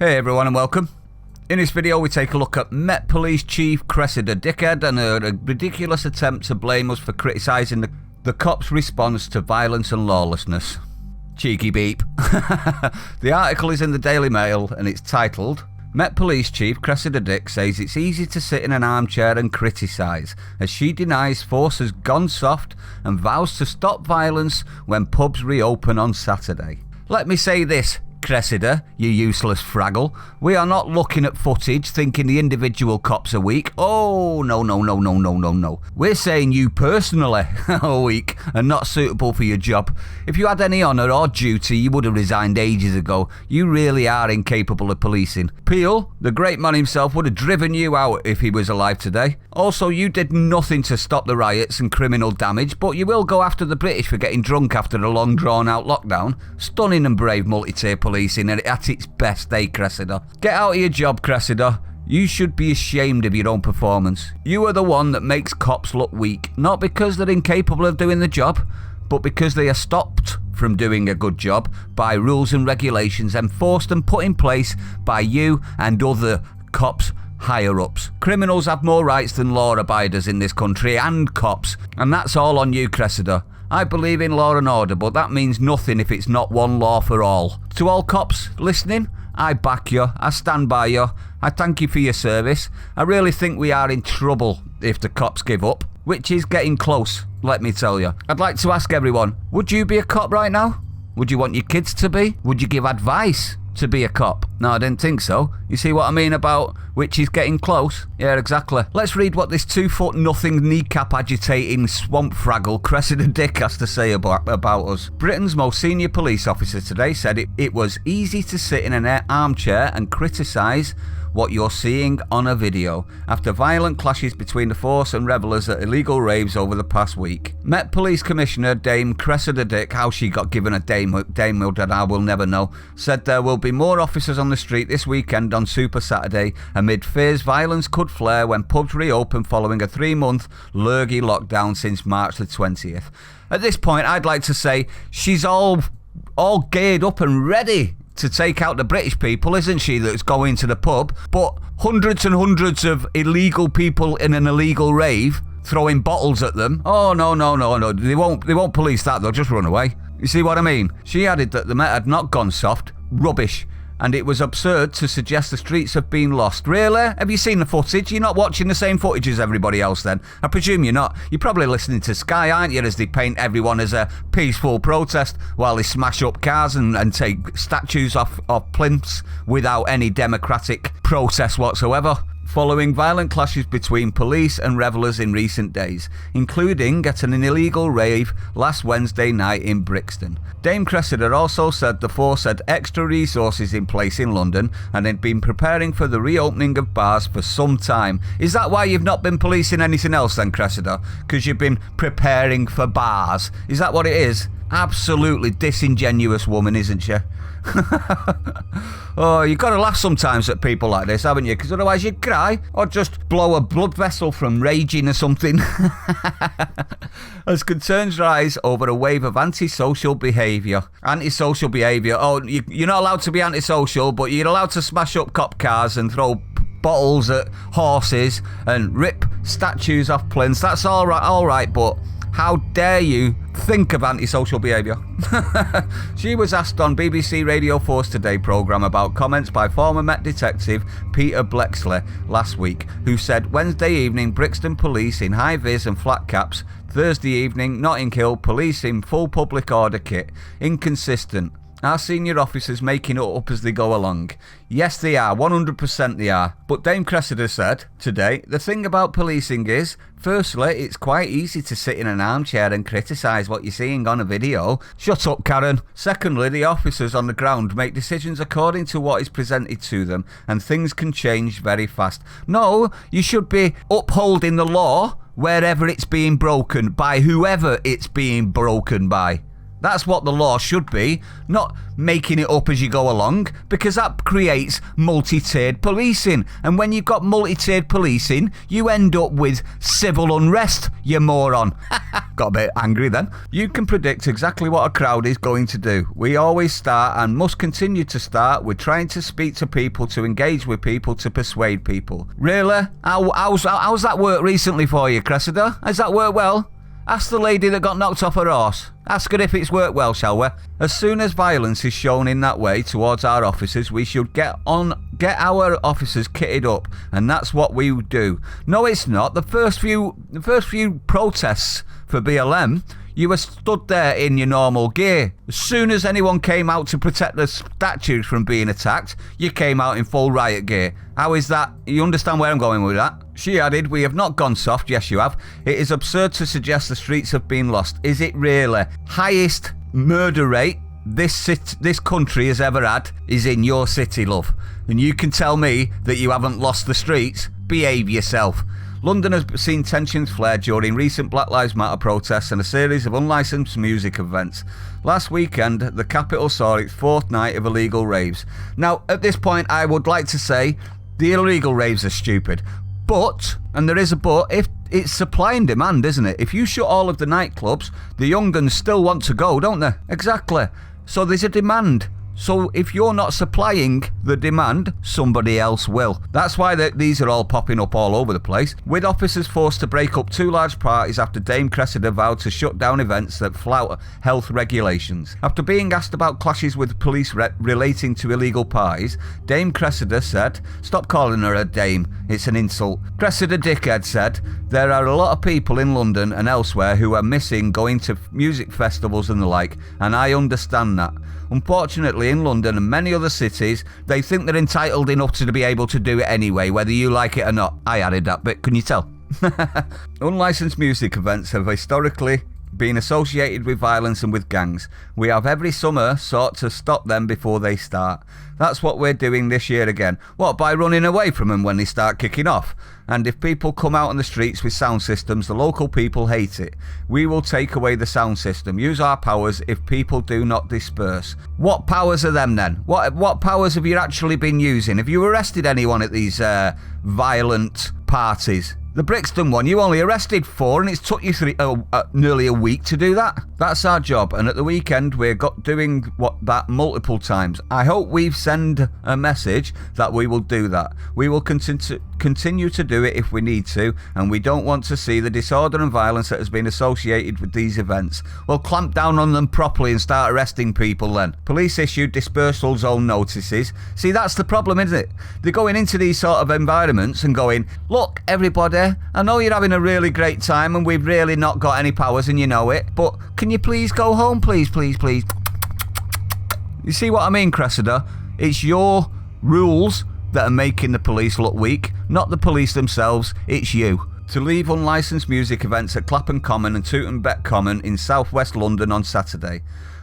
Hey everyone and welcome. In this video we take a look at Met Police Chief Cressida dickhead and her ridiculous attempt to blame us for criticising the cops' response to violence and lawlessness. Cheeky beep. The article is in the Daily Mail and it's titled, Met Police Chief Cressida Dick says it's easy to sit in an armchair and criticise as she denies force has gone soft and vows to stop violence when pubs reopen on Saturday. Let me say this, Cressida, you useless fraggle. We are not looking at footage thinking the individual cops are weak. Oh, no. We're saying you personally are weak and not suitable for your job. If you had any honour or duty, you would have resigned ages ago. You really are incapable of policing. Peel, the great man himself, would have driven you out if he was alive today. Also, you did nothing to stop the riots and criminal damage, but you will go after the British for getting drunk after a long drawn-out lockdown. Stunning and brave multi-tier policing at its best, eh, Cressida? Get out of your job, Cressida. You should be ashamed of your own performance. You are the one that makes cops look weak, not because they're incapable of doing the job, but because they are stopped from doing a good job by rules and regulations enforced and put in place by you and other cops higher-ups. Criminals have more rights than law-abiders in this country and cops, and that's all on you, Cressida. I believe in law and order, but that means nothing if it's not one law for all. To all cops listening, I back you, I stand by you, I thank you for your service. I really think we are in trouble if the cops give up, which is getting close, let me tell you. I'd like to ask everyone, would you be a cop right now? Would you want your kids to be? Would you give advice to be a cop? No, I didn't think so. You see what I mean about which is getting close? Yeah, exactly. Let's read what this 2-foot-nothing kneecap agitating swamp fraggle Cressida Dick has to say about us. Britain's most senior police officer today said it was easy to sit in an armchair and criticise what you're seeing on a video after violent clashes between the force and revellers at illegal raves over the past week. Met Police Commissioner Dame Cressida Dick, how she got given a damehood that I will never know, said there will be more officers on the street this weekend on Super Saturday amid fears violence could flare when pubs reopen following a 3-month lurgy lockdown since March the 20th. At this point, I'd like to say she's all geared up and ready to take out the British people, isn't she, that's going to the pub, but hundreds and hundreds of illegal people in an illegal rave throwing bottles at them. Oh, no, they won't police that, they'll just run away. You see what I mean? She added that the Met had not gone soft. Rubbish. And it was absurd to suggest the streets have been lost. Really? Have you seen the footage? You're not watching the same footage as everybody else then? I presume you're not. You're probably listening to Sky, aren't you, as they paint everyone as a peaceful protest while they smash up cars and take statues off plinths without any democratic process whatsoever, following violent clashes between police and revellers in recent days, including at an illegal rave last Wednesday night in Brixton. Dame Cressida also said the force had extra resources in place in London and had been preparing for the reopening of bars for some time. Is that why you've not been policing anything else then, Cressida? Because you've been preparing for bars? Is that what it is? Absolutely disingenuous woman, isn't she? Oh, you've got to laugh sometimes at people like this, haven't you? Because otherwise you'd cry or just blow a blood vessel from raging or something. As concerns rise over a wave of antisocial behaviour. Oh, you're not allowed to be antisocial, but you're allowed to smash up cop cars and throw bottles at horses and rip statues off plinths. That's all right, but how dare you think of antisocial behaviour? She was asked on BBC Radio 4's Today programme about comments by former Met detective Peter Blexley last week, who said Wednesday evening Brixton police in high-vis and flat caps, Thursday evening Notting Hill police in full public order kit. Inconsistent. Our senior officers making it up as they go along. Yes, they are. 100% they are. But Dame Cressida said today, the thing about policing is, firstly, it's quite easy to sit in an armchair and criticise what you're seeing on a video. Shut up, Karen. Secondly, the officers on the ground make decisions according to what is presented to them, and things can change very fast. No, you should be upholding the law wherever it's being broken, by whoever it's being broken by. That's what the law should be, not making it up as you go along, because that creates multi-tiered policing. And when you've got multi-tiered policing, you end up with civil unrest, you moron. Got a bit angry then. You can predict exactly what a crowd is going to do. We always start and must continue to start with trying to speak to people, to engage with people, to persuade people. Really? How's that worked recently for you, Cressida? Has that worked well? Ask the lady that got knocked off her horse. Ask her if it's worked well, shall we? As soon as violence is shown in that way towards our officers, we should get our officers kitted up, and that's what we would do. No, it's not. The first few protests for BLM, you were stood there in your normal gear. As soon as anyone came out to protect the statues from being attacked, you came out in full riot gear. How is that? You understand where I'm going with that? She added, "We have not gone soft." Yes, you have. "It is absurd to suggest the streets have been lost." Is it really? Highest murder rate this country has ever had is in your city, love. And you can tell me that you haven't lost the streets? Behave yourself. London has seen tensions flare during recent Black Lives Matter protests and a series of unlicensed music events. Last weekend, the capital saw its fourth night of illegal raves. Now, at this point, I would like to say the illegal raves are stupid. But, and there is a but, if it's supply and demand, isn't it? If you shut all of the nightclubs, the young uns still want to go, don't they? Exactly. So there's a demand. So if you're not supplying the demand, somebody else will. That's why these are all popping up all over the place. With officers forced to break up two large parties after Dame Cressida vowed to shut down events that flout health regulations. After being asked about clashes with police relating to illegal parties, Dame Cressida said, "Stop calling her a dame, it's an insult." Cressida Dickhead said, "There are a lot of people in London and elsewhere who are missing going to music festivals and the like, and I understand that. Unfortunately, in London and many other cities, they think they're entitled enough to be able to do it anyway, whether you like it or not." I added that bit, can you tell? Unlicensed music events have historically been associated with violence and with gangs. We have every summer sought to stop them before they start. That's what we're doing this year again. What, by running away from them when they start kicking off? And if people come out on the streets with sound systems, the local people hate it. We will take away the sound system, use our powers if people do not disperse. What powers are them then? What powers have you actually been using? Have you arrested anyone at these violent parties? The Brixton one, you only arrested 4 and it's took you nearly a week to do that. That's our job, and at the weekend we're doing that multiple times. I hope we've sent a message that we will do that. We will continue to do it if we need to, and we don't want to see the disorder and violence that has been associated with these events. Well, clamp down on them properly and start arresting people then. Police issued dispersal zone notices. See, that's the problem, isn't it? They're going into these sort of environments and going, "Look, everybody, I know you're having a really great time and we've really not got any powers and you know it, but can you please go home, please, please, please?" You see what I mean, Cressida? It's your rules that are making the police look weak, not the police themselves, it's you. To leave unlicensed music events at Clapham Common and Tooting Bec Common in southwest London on Saturday.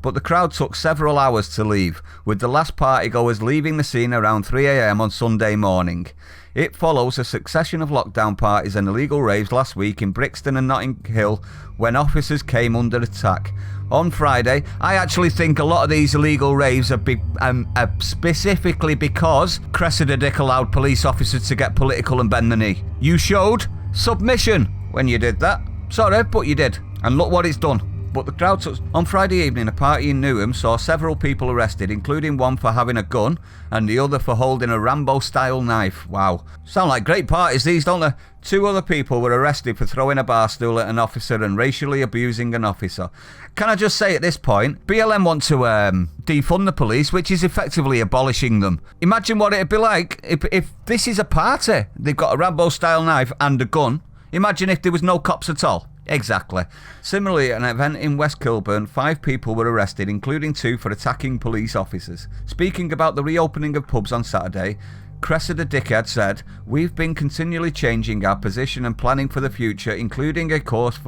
But the crowd took several hours to leave, with the last partygoers leaving the scene around 3 a.m. on Sunday morning. It follows a succession of lockdown parties and illegal raves last week in Brixton and Notting Hill when officers came under attack. On Friday, I actually think a lot of these illegal raves are specifically because Cressida Dick allowed police officers to get political and bend the knee. You showed submission when you did that. Sorry, but you did. And look what it's done. But the crowd took... On Friday evening, a party in Newham saw several people arrested, including one for having a gun and the other for holding a Rambo-style knife. Wow. Sound like great parties, these, don't they? 2 other people were arrested for throwing a bar stool at an officer and racially abusing an officer. Can I just say at this point, BLM want to defund the police, which is effectively abolishing them. Imagine what it'd be like if this is a party. They've got a Rambo-style knife and a gun. Imagine if there was no cops at all. Exactly. Similarly, at an event in West Kilburn, 5 people were arrested, including 2 for attacking police officers. Speaking about the reopening of pubs on Saturday, Cressida Dickhead said, "We've been continually changing our position and planning for the future, including a course,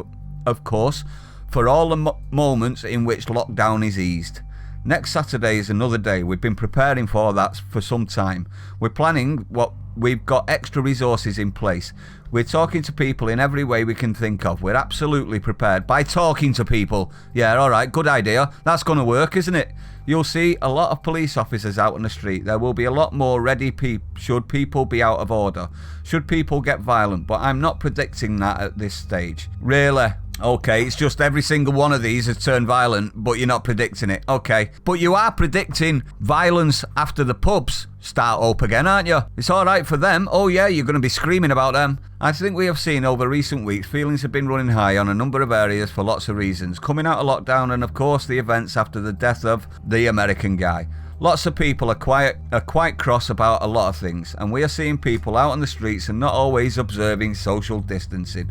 for all the moments in which lockdown is eased. Next Saturday is another day. We've been preparing for that for some time. We're planning what We've got extra resources in place. We're talking to people in every way we can think of. We're absolutely prepared by talking to people. Yeah, all right, good idea. That's going to work, isn't it? You'll see a lot of police officers out on the street. There will be a lot more ready should people be out of order, should people get violent. But I'm not predicting that at this stage. Really? Okay, it's just every single one of these has turned violent, but you're not predicting it. Okay. But you are predicting violence after the pubs start up again, aren't you? It's all right for them. Oh yeah, you're going to be screaming about them. I think we have seen over recent weeks, feelings have been running high on a number of areas for lots of reasons. Coming out of lockdown and of course the events after the death of the American guy. Lots of people are quite cross about a lot of things, and we are seeing people out on the streets and not always observing social distancing.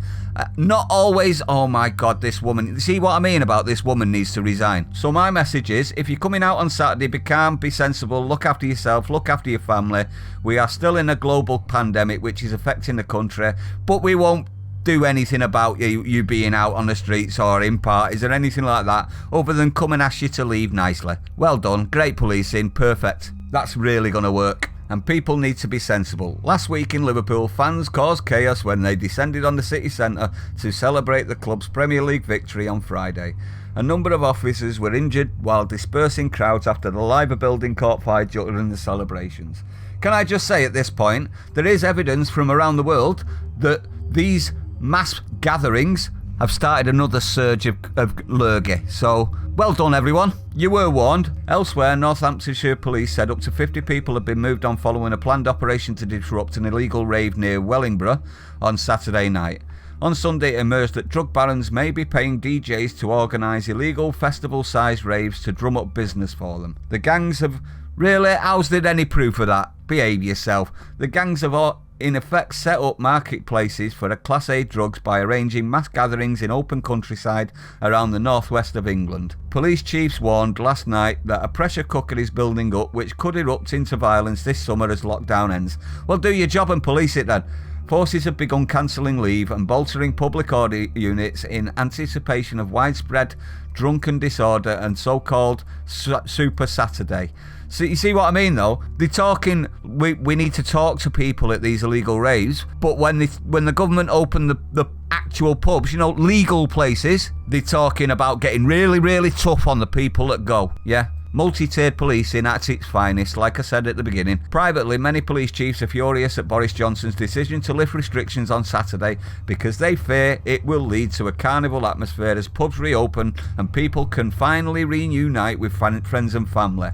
Not always. Oh my God, this woman. See what I mean about this woman needs to resign. So my message is, if you're coming out on Saturday, be calm, be sensible, look after yourself, look after your family. We are still in a global pandemic which is affecting the country, but we won't do anything about you being out on the streets or in parties or anything like that, other than come and ask you to leave nicely. Well done, great policing, perfect. That's really going to work. And people need to be sensible. Last week in Liverpool, fans caused chaos when they descended on the city centre to celebrate the club's Premier League victory on Friday. A number of officers were injured while dispersing crowds after the Liver building caught fire during the celebrations. Can I just say at this point, there is evidence from around the world that these mass gatherings have started another surge of lurgy. So, well done everyone. You were warned. Elsewhere, Northamptonshire police said up to 50 people have been moved on following a planned operation to disrupt an illegal rave near Wellingborough on Saturday night. On Sunday, it emerged that drug barons may be paying DJs to organise illegal festival-sized raves to drum up business for them. The gangs have... Really? How's there any proof of that? Behave yourself. The gangs have in effect set up marketplaces for Class A drugs by arranging mass gatherings in open countryside around the northwest of England. Police chiefs warned last night that a pressure cooker is building up which could erupt into violence this summer as lockdown ends. Well, do your job and police it then. Forces have begun cancelling leave and bolstering public order units in anticipation of widespread drunken disorder and so-called Super Saturday. So you see what I mean though? They're talking, we need to talk to people at these illegal raves, but when the government open the actual pubs, legal places, they're talking about getting really, really tough on the people that go, yeah? Multi-tiered policing at its finest, like I said at the beginning. Privately, many police chiefs are furious at Boris Johnson's decision to lift restrictions on Saturday because they fear it will lead to a carnival atmosphere as pubs reopen and people can finally reunite with friends and family.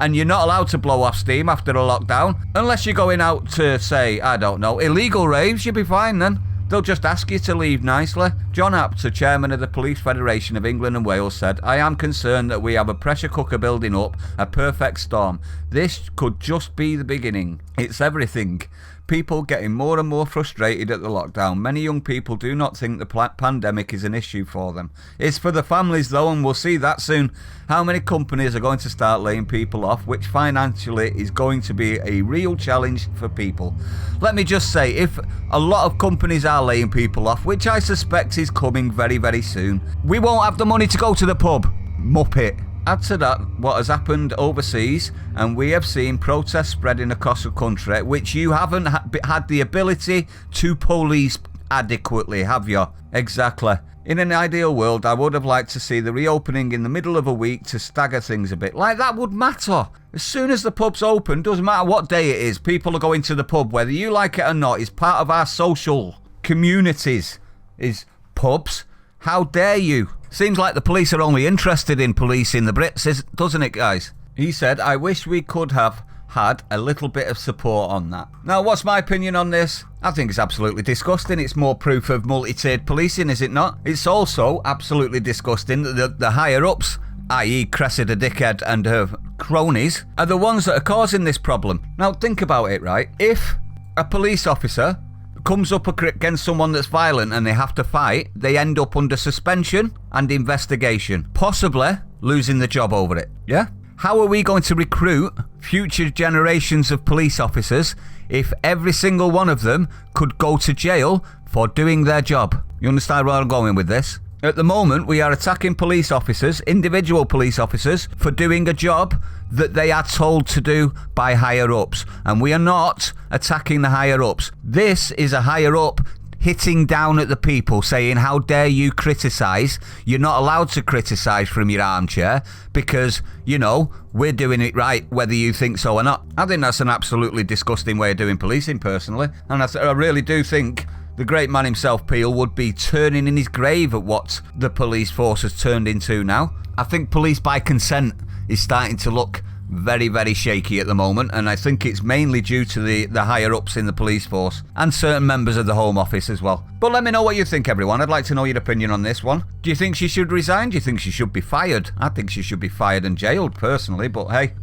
And you're not allowed to blow off steam after a lockdown, unless you're going out to, say, I don't know, illegal raves, you'll be fine then. They'll just ask you to leave nicely. John Apter, chairman of the Police Federation of England and Wales, said, I am concerned that we have a pressure cooker building up, a perfect storm. This could just be the beginning. It's everything. People getting more and more frustrated at the lockdown. Many young people do not think the pandemic is an issue for them. It's for the families though, and we'll see that soon. How many companies are going to start laying people off, which financially is going to be a real challenge for people. Let me just say, if a lot of companies are laying people off, which I suspect is coming very, very soon, we won't have the money to go to the pub. Muppet. Add to that what has happened overseas, and we have seen protests spreading across the country, which you haven't had the ability to police adequately, have you? Exactly. In an ideal world, I would have liked to see the reopening in the middle of a week to stagger things a bit. Like that would matter. As soon as the pubs open, doesn't matter what day it is, people are going to the pub, whether you like it or not. It's part of our social communities, is pubs. How dare you? Seems like the police are only interested in policing the Brits, doesn't it, guys? He said, I wish we could have had a little bit of support on that. Now, what's my opinion on this? I think it's absolutely disgusting. It's more proof of multi-tiered policing, is it not? It's also absolutely disgusting that the higher-ups, i.e. Cressida dickhead and her cronies, are the ones that are causing this problem. Now, think about it, right? If a police officer comes up against someone that's violent and they have to fight, they end up under suspension and investigation, possibly losing the job over it. Yeah? How are we going to recruit future generations of police officers if every single one of them could go to jail for doing their job? You understand where I'm going with this? At the moment, we are attacking police officers, individual police officers, for doing a job that they are told to do by higher ups. And we are not attacking the higher ups. This is a higher up hitting down at the people, saying, how dare you criticise? You're not allowed to criticise from your armchair because, you know, we're doing it right, whether you think so or not. I think that's an absolutely disgusting way of doing policing, personally. And I really do think the great man himself, Peel, would be turning in his grave at what the police force has turned into now. I think police by consent is starting to look very, very shaky at the moment, and I think it's mainly due to the higher ups in the police force and certain members of the Home Office as well. But let me know what you think, everyone. I'd like to know your opinion on this one. Do you think she should resign? Do you think she should be fired? I think she should be fired and jailed, personally, but hey.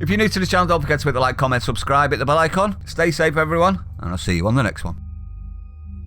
If you're new to the channel, don't forget to hit the like, comment, subscribe, hit the bell icon. Stay safe, everyone, and I'll see you on the next one.